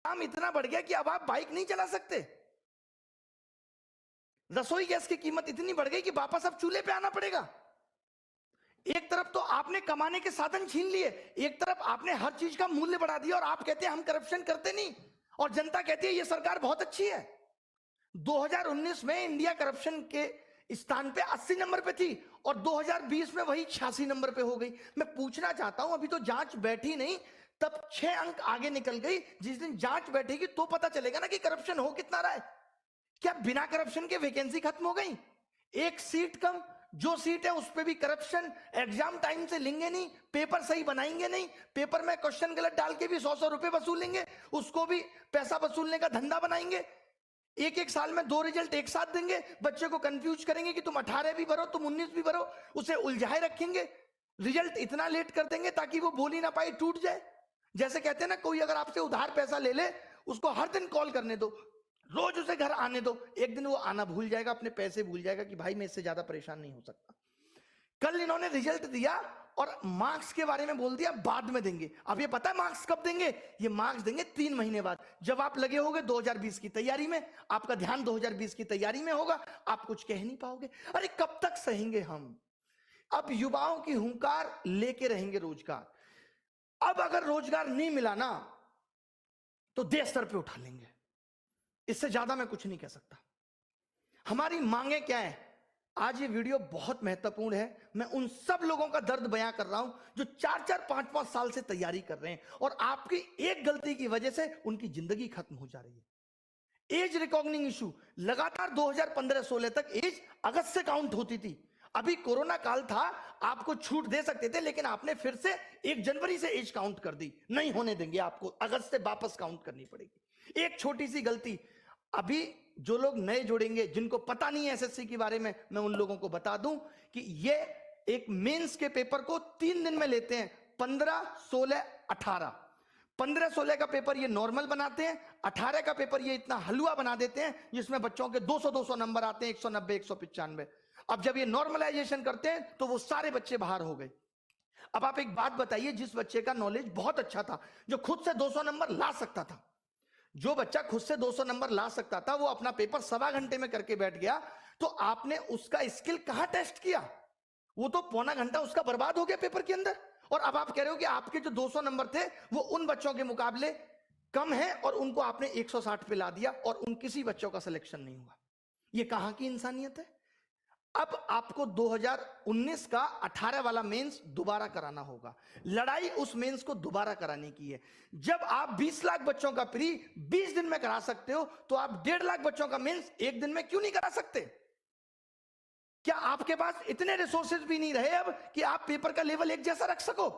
दाम इतना बढ़ गया कि अब आप बाइक नहीं चला सकते। रसोई गैस की कीमत इतनी बढ़ गई कि वापस अब चूल्हे पे आना पड़ेगा। एक तरफ तो आपने कमाने के साधन छीन लिए, एक तरफ आपने हर चीज का मूल्य बढ़ा दिया, और आप कहते हैं हम करप्शन करते नहीं, और जनता कहती है ये सरकार बहुत अच्छी है। 2019 में इंडिया करप्शन के स्थान पे 80 नंबर पे थी, और 2020 में वही 86 नंबर पे हो गई। मैं पूछना चाहता हूं, अभी तो जांच बैठी नहीं, तब 6 अंक आगे निकल गई। जिस दिन जांच बैठेगी तो पता चलेगा ना कि करप्शन हो कितना रहा है। क्या बिना करप्शन के वैकेंसी खत्म हो गई? एक सीट कम, जो सीट है उस पर भी करप्शन, एग्जाम टाइम से लेंगे नहीं, पेपर सही बनाएंगे नहीं, पेपर में क्वेश्चन गलत डाल के भी 100-100 रुपए वसूलेंगे, उसको भी पैसा वसूलने का धंधा बनाएंगे। एक साल में 2 रिजल्ट एक साथ देंगे, बच्चे को कंफ्यूज करेंगे कि तुम 18 भी भरो, तुम 19 भी भरो, उसे उलझाए रखेंगे। रिजल्ट इतना लेट कर देंगे ताकि वो बोल ही ना पाए, टूट जाए। जैसे कहते हैं ना, कोई अगर आपसे उधार पैसा ले ले, उसको हर दिन कॉल करने दो, रोज उसे घर आने दो, एक दिन वो आना भूल जाएगा, अपने पैसे भूल जाएगा कि भाई मैं इससे ज्यादा परेशान नहीं हो सकता। कल इन्होंने रिजल्ट दिया और मार्क्स के बारे में बोल दिया बाद में देंगे। अब ये पता है मार्क्स कब देंगे? ये मार्क्स देंगे 3 महीने बाद, जब आप लगे होगे 2020 की तैयारी में, आपका ध्यान 2020 की तैयारी में होगा, आप कुछ कह नहीं पाओगे। अरे कब तक सहेंगे हम? अब युवाओं की हुंकार लेके रहेंगे रोजगार। अब अगर रोजगार नहीं मिला ना तो देश सर पे उठा लेंगे। इससे ज्यादा मैं कुछ नहीं कह सकता। हमारी मांगे क्या है? आज ये वीडियो बहुत महत्वपूर्ण है। मैं उन सब लोगों का दर्द बयां कर रहा हूं जो 4-4, 5-5 साल से तैयारी कर रहे हैं, और आपकी एक गलती की वजह से उनकी जिंदगी खत्म हो जा रही है। एज रिकॉग्निंग इशू लगातार 2015-16 तक एज अगस्त से काउंट होती थी। अभी कोरोना काल था, आपको छूट दे सकते थे, लेकिन आपने फिर से 1 जनवरी से एज काउंट कर दी। नहीं होने देंगे, आपको अगस्त से वापस काउंट करनी पड़ेगी। एक छोटी सी गलती, अभी जो लोग नए जुड़ेंगे, जिनको पता नहीं है एसएससी के बारे में, मैं उन लोगों को बता दूं कि ये एक मेंस के पेपर को 3 दिन में लेते हैं, 15, 16, 18। 15-16 का पेपर ये नॉर्मल बनाते हैं, 18 का पेपर ये इतना हलवा बना देते हैं जिसमें बच्चों के 200-200 नंबर आते हैं, 190, 195। अब जब ये नॉर्मलाइजेशन करते हैं तो वो सारे बच्चे बाहर हो गए। अब आप एक बात बताइए, जिस बच्चे का नॉलेज बहुत अच्छा था, जो खुद से 200 नंबर ला सकता था, जो बच्चा खुद से 200 नंबर ला सकता था, वो अपना पेपर 1.25 घंटे में करके बैठ गया, तो आपने उसका स्किल कहां टेस्ट किया? वो तो पौना घंटा उसका बर्बाद हो गया पेपर के अंदर। और अब आप कह रहे हो कि आपके जो 200 नंबर थे वो उन बच्चों के मुकाबले कम है, और उनको आपने 160 पे ला दिया, और उन किसी बच्चों का सिलेक्शन नहीं हुआ। ये कहां की इंसानियत है? अब आपको 2019 का 18 वाला मेंस दोबारा कराना होगा। लड़ाई उस मेंस को दोबारा कराने की है। जब आप 20 लाख बच्चों का प्री 20 दिन में करा सकते हो, तो आप 1.5 लाख बच्चों का मेंस 1 दिन में क्यों नहीं करा सकते? क्या आपके पास इतने रिसोर्सेज भी नहीं रहे अब कि आप पेपर का लेवल एक जैसा रख सको?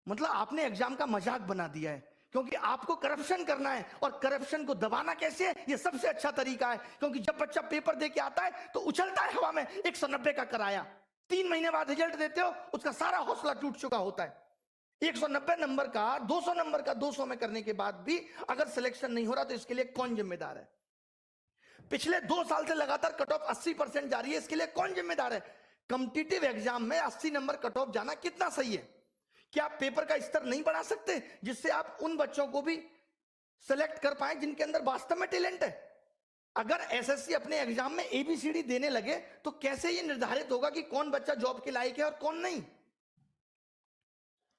मतलब आपने एग्जाम का मजाक बना दिया है, क्योंकि आपको करप्शन करना है, और करप्शन को दबाना कैसे है? ये सबसे अच्छा तरीका है, क्योंकि जब बच्चा पेपर दे के आता है तो उछलता है हवा में, 190 का कराया, 3 महीने बाद रिजल्ट देते हो, उसका सारा हौसला टूट चुका होता है। 190 नंबर का 200 नंबर का 200 में करने के बाद भी अगर सिलेक्शन नहीं हो रहा तो इसके लिए कौन जिम्मेदार है? पिछले 2 साल से लगातार कट ऑफ 80% जा रही है, इसके लिए कौन जिम्मेदार है? कॉम्पिटिटिव एग्जाम में 80 नंबर कट ऑफ जाना कितना सही है? क्या आप पेपर का स्तर नहीं बढ़ा सकते जिससे आप उन बच्चों को भी सेलेक्ट कर पाए जिनके अंदर वास्तव में टैलेंट है? अगर एसएससी अपने एग्जाम में एबीसीडी देने लगे तो कैसे ये निर्धारित होगा कि कौन बच्चा जॉब के लायक है और कौन नहीं?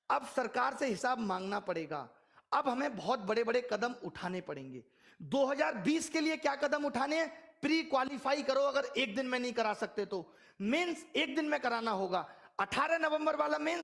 अब सरकार से हिसाब मांगना पड़ेगा। अब हमें बहुत बड़े बड़े कदम उठाने पड़ेंगे। 2020 के लिए क्या कदम उठाने हैं? प्री क्वालिफाई करो, अगर 1 दिन में नहीं करा सकते तो मेंस 1 दिन में कराना होगा। 18 नवंबर वाला मेंस